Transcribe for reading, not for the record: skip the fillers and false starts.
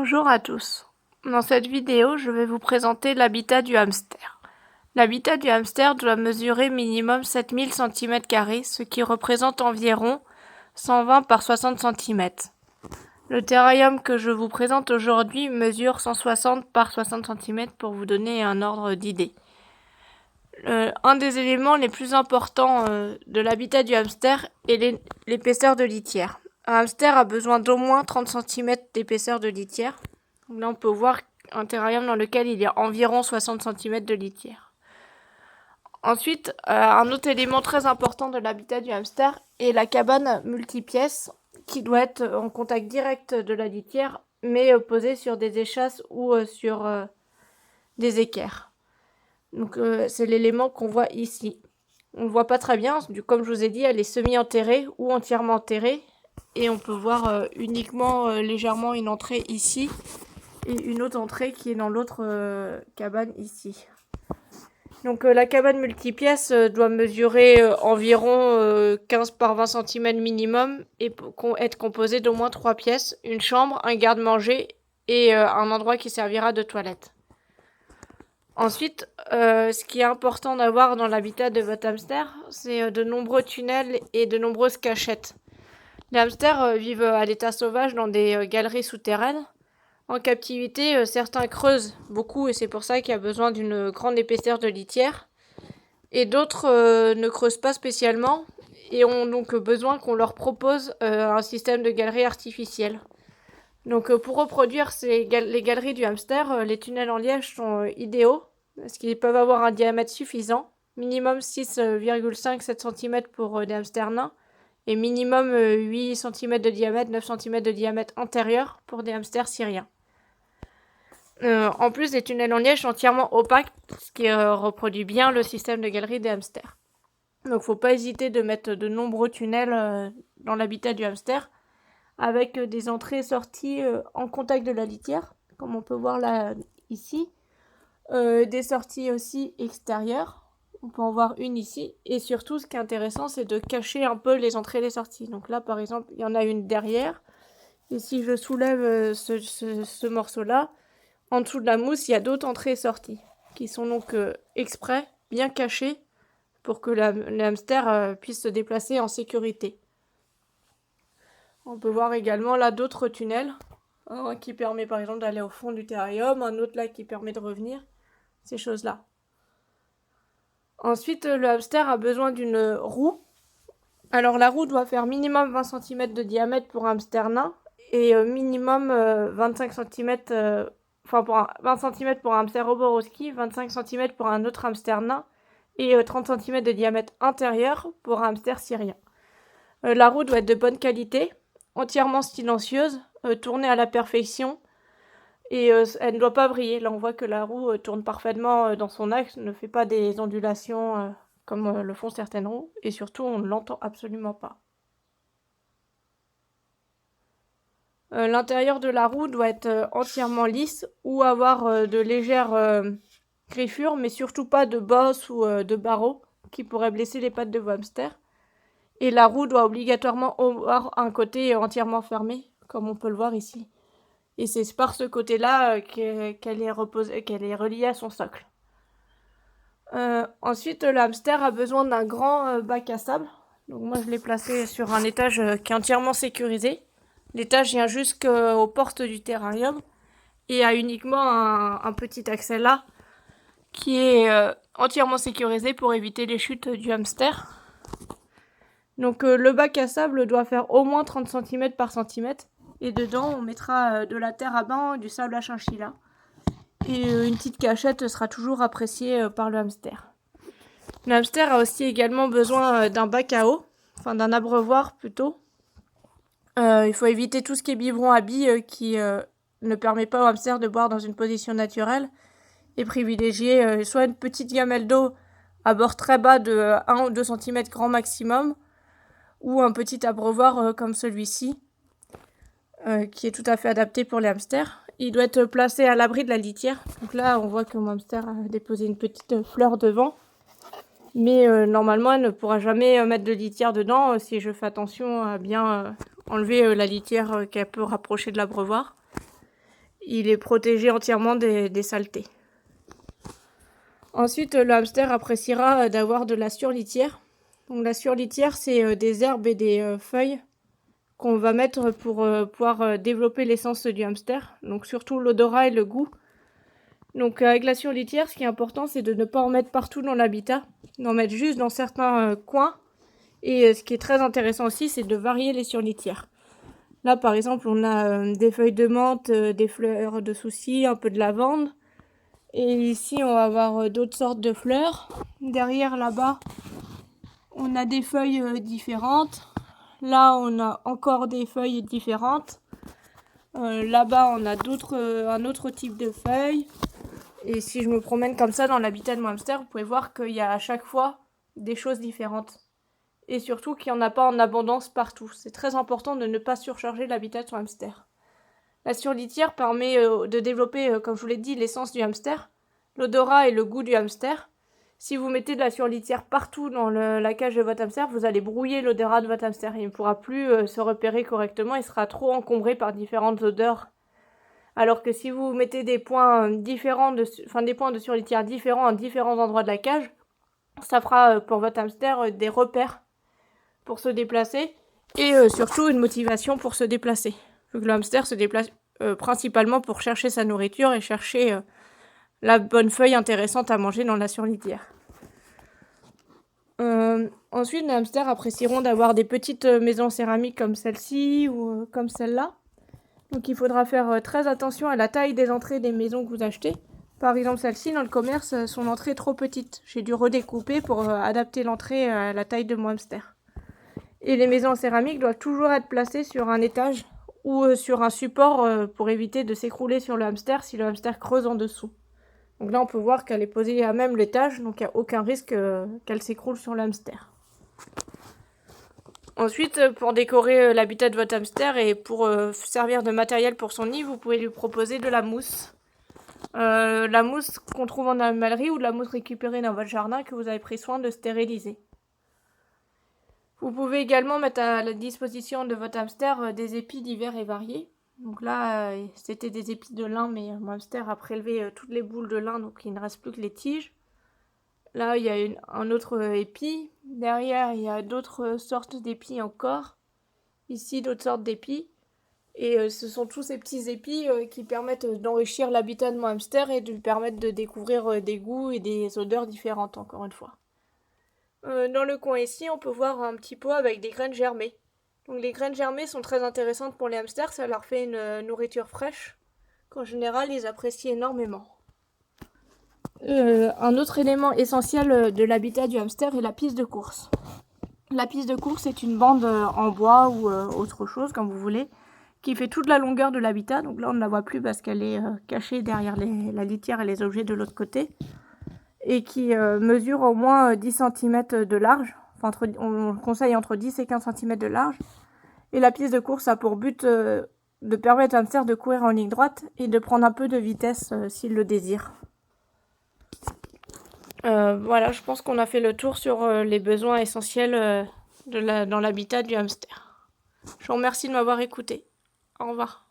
Bonjour à tous. Dans cette vidéo, je vais vous présenter l'habitat du hamster. L'habitat du hamster doit mesurer minimum 7000 cm², ce qui représente environ 120 par 60 cm. Le terrarium que je vous présente aujourd'hui mesure 160 par 60 cm pour vous donner un ordre d'idée. Un des éléments les plus importants de l'habitat du hamster est l'épaisseur de litière. Un hamster a besoin d'au moins 30 cm d'épaisseur de litière. Donc là, on peut voir un terrarium dans lequel il y a environ 60 cm de litière. Ensuite, un autre élément très important de l'habitat du hamster est la cabane multipièces qui doit être en contact direct de la litière, mais posée sur des échasses ou sur des équerres. Donc c'est l'élément qu'on voit ici. On ne voit pas très bien, comme je vous ai dit, elle est semi-enterrée ou entièrement enterrée. Et on peut voir uniquement légèrement une entrée ici et une autre entrée qui est dans l'autre cabane ici. Donc la cabane multipièces doit mesurer environ 15 par 20 cm minimum et être composée d'au moins 3 pièces, une chambre, un garde-manger et un endroit qui servira de toilette. Ensuite, ce qui est important d'avoir dans l'habitat de votre hamster, c'est de nombreux tunnels et de nombreuses cachettes. Les hamsters vivent à l'état sauvage dans des galeries souterraines. En captivité, certains creusent beaucoup et c'est pour ça qu'il y a besoin d'une grande épaisseur de litière. Et d'autres ne creusent pas spécialement et ont donc besoin qu'on leur propose un système de galerie artificielle. Donc pour reproduire les galeries du hamster, les tunnels en liège sont idéaux parce qu'ils peuvent avoir un diamètre suffisant, minimum 6,5-7 cm pour des hamsters nains et minimum 8 cm de diamètre, 9 cm de diamètre antérieur pour des hamsters syriens. En plus, les tunnels en liège sont entièrement opaques, ce qui reproduit bien le système de galerie des hamsters. Donc faut pas hésiter de mettre de nombreux tunnels dans l'habitat du hamster, avec des entrées et sorties en contact de la litière, comme on peut voir là ici. Des sorties aussi extérieures, on peut en voir une ici. Et surtout, ce qui est intéressant, c'est de cacher un peu les entrées et les sorties. Donc là, par exemple, il y en a une derrière. Et si je soulève ce morceau-là, en dessous de la mousse, il y a d'autres entrées et sorties, qui sont donc exprès, bien cachées, pour que les hamsters puissent se déplacer en sécurité. On peut voir également là d'autres tunnels, un qui permet par exemple d'aller au fond du terrarium, un autre là qui permet de revenir, ces choses-là. Ensuite, le hamster a besoin d'une roue. Alors la roue doit faire minimum 20 cm de diamètre pour un hamster nain et minimum 25 cm, 20 cm pour un hamster Roborowski, 25 cm pour un autre hamster nain et 30 cm de diamètre intérieur pour un hamster syrien. La roue doit être de bonne qualité, entièrement silencieuse, tournée à la perfection et elle ne doit pas briller. Là on voit que la roue tourne parfaitement dans son axe, ne fait pas des ondulations comme le font certaines roues et surtout on ne l'entend absolument pas. L'intérieur de la roue doit être entièrement lisse ou avoir de légères griffures, mais surtout pas de bosses ou de barreaux qui pourraient blesser les pattes de vos hamsters. Et la roue doit obligatoirement avoir un côté entièrement fermé, comme on peut le voir ici. Et c'est par ce côté-là qu'elle est reliée à son socle. Ensuite, le hamster a besoin d'un grand bac à sable. Donc moi, je l'ai placé sur un étage qui est entièrement sécurisé. L'étage vient jusqu'aux portes du terrarium et a uniquement un petit accès là qui est entièrement sécurisé pour éviter les chutes du hamster. Donc le bac à sable doit faire au moins 30 cm par centimètre et dedans on mettra de la terre à bain, du sable à chinchilla et une petite cachette sera toujours appréciée par le hamster. Le hamster a aussi également besoin d'un bac à eau, enfin d'un abreuvoir plutôt. Il faut éviter tout ce qui est biberon à billes qui ne permet pas au hamster de boire dans une position naturelle et privilégier soit une petite gamelle d'eau à bord très bas de 1 ou 2 cm grand maximum ou un petit abreuvoir comme celui-ci qui est tout à fait adapté pour les hamsters. Il doit être placé à l'abri de la litière. Donc là on voit que mon hamster a déposé une petite fleur devant. Mais normalement elle ne pourra jamais mettre de litière dedans si je fais attention à bien enlever la litière qu'elle peut rapprocher de l'abreuvoir. il est protégé entièrement des saletés. Ensuite, le hamster appréciera d'avoir de la surlitière. Donc la surlitière, c'est des herbes et des feuilles qu'on va mettre pour pouvoir développer l'essence du hamster. Donc surtout l'odorat et le goût. Donc avec la surlitière, ce qui est important, c'est de ne pas en mettre partout dans l'habitat, d'en mettre juste dans certains coins. Et ce qui est très intéressant aussi, c'est de varier les surlitières. Là, par exemple, on a des feuilles de menthe, des fleurs de souci, un peu de lavande. Et ici, on va avoir d'autres sortes de fleurs. Derrière, là-bas, on a des feuilles différentes. Là, on a encore des feuilles différentes. Là-bas, on a un autre type de feuilles. Et si je me promène comme ça dans l'habitat de mon hamster, vous pouvez voir qu'il y a à chaque fois des choses différentes. Et surtout qu'il n'y en a pas en abondance partout. C'est très important de ne pas surcharger l'habitat de son hamster. La surlitière permet de développer, comme je vous l'ai dit, l'essence du hamster, l'odorat et le goût du hamster. Si vous mettez de la surlitière partout dans la cage de votre hamster, vous allez brouiller l'odorat de votre hamster. Il ne pourra plus se repérer correctement, il sera trop encombré par différentes odeurs. Alors que si vous mettez des points des points de surlitière différents à différents endroits de la cage, ça fera pour votre hamster des repères pour se déplacer et surtout une motivation pour se déplacer. Vu que le hamster se déplace principalement pour chercher sa nourriture et chercher la bonne feuille intéressante à manger dans la surlitière. Ensuite, les hamsters apprécieront d'avoir des petites maisons céramiques comme celle-ci ou comme celle-là. Donc il faudra faire très attention à la taille des entrées des maisons que vous achetez. Par exemple, celle-ci, dans le commerce, son entrée est trop petite. J'ai dû redécouper pour adapter l'entrée à la taille de mon hamster. Et les maisons en céramique doivent toujours être placées sur un étage ou sur un support pour éviter de s'écrouler sur le hamster si le hamster creuse en dessous. Donc là, on peut voir qu'elle est posée à même l'étage, donc il n'y a aucun risque qu'elle s'écroule sur le hamster. Ensuite, pour décorer l'habitat de votre hamster et pour servir de matériel pour son nid, vous pouvez lui proposer de la mousse. La mousse qu'on trouve en animalerie ou de la mousse récupérée dans votre jardin que vous avez pris soin de stériliser. Vous pouvez également mettre à la disposition de votre hamster des épis divers et variés. Donc là, c'était des épis de lin, mais mon hamster a prélevé toutes les boules de lin, donc il ne reste plus que les tiges. Là, il y a un autre épi. Derrière, il y a d'autres sortes d'épis encore. Ici, d'autres sortes d'épis. Et ce sont tous ces petits épis qui permettent d'enrichir l'habitat de mon hamster et de lui permettre de découvrir des goûts et des odeurs différentes, encore une fois. Dans le coin ici, on peut voir un petit pot avec des graines germées. Donc les graines germées sont très intéressantes pour les hamsters, ça leur fait une nourriture fraîche, qu'en général ils apprécient énormément. Un autre élément essentiel de l'habitat du hamster est la piste de course. La piste de course est une bande en bois ou autre chose, comme vous voulez, qui fait toute la longueur de l'habitat. Donc là on ne la voit plus parce qu'elle est cachée derrière la litière et les objets de l'autre côté. Et qui mesure au moins 10 cm de large. Enfin, on conseille entre 10 et 15 cm de large. Et la piste de course a pour but de permettre à hamster de courir en ligne droite et de prendre un peu de vitesse s'il le désire. Voilà, je pense qu'on a fait le tour sur les besoins essentiels dans l'habitat du hamster. Je vous remercie de m'avoir écouté. Au revoir.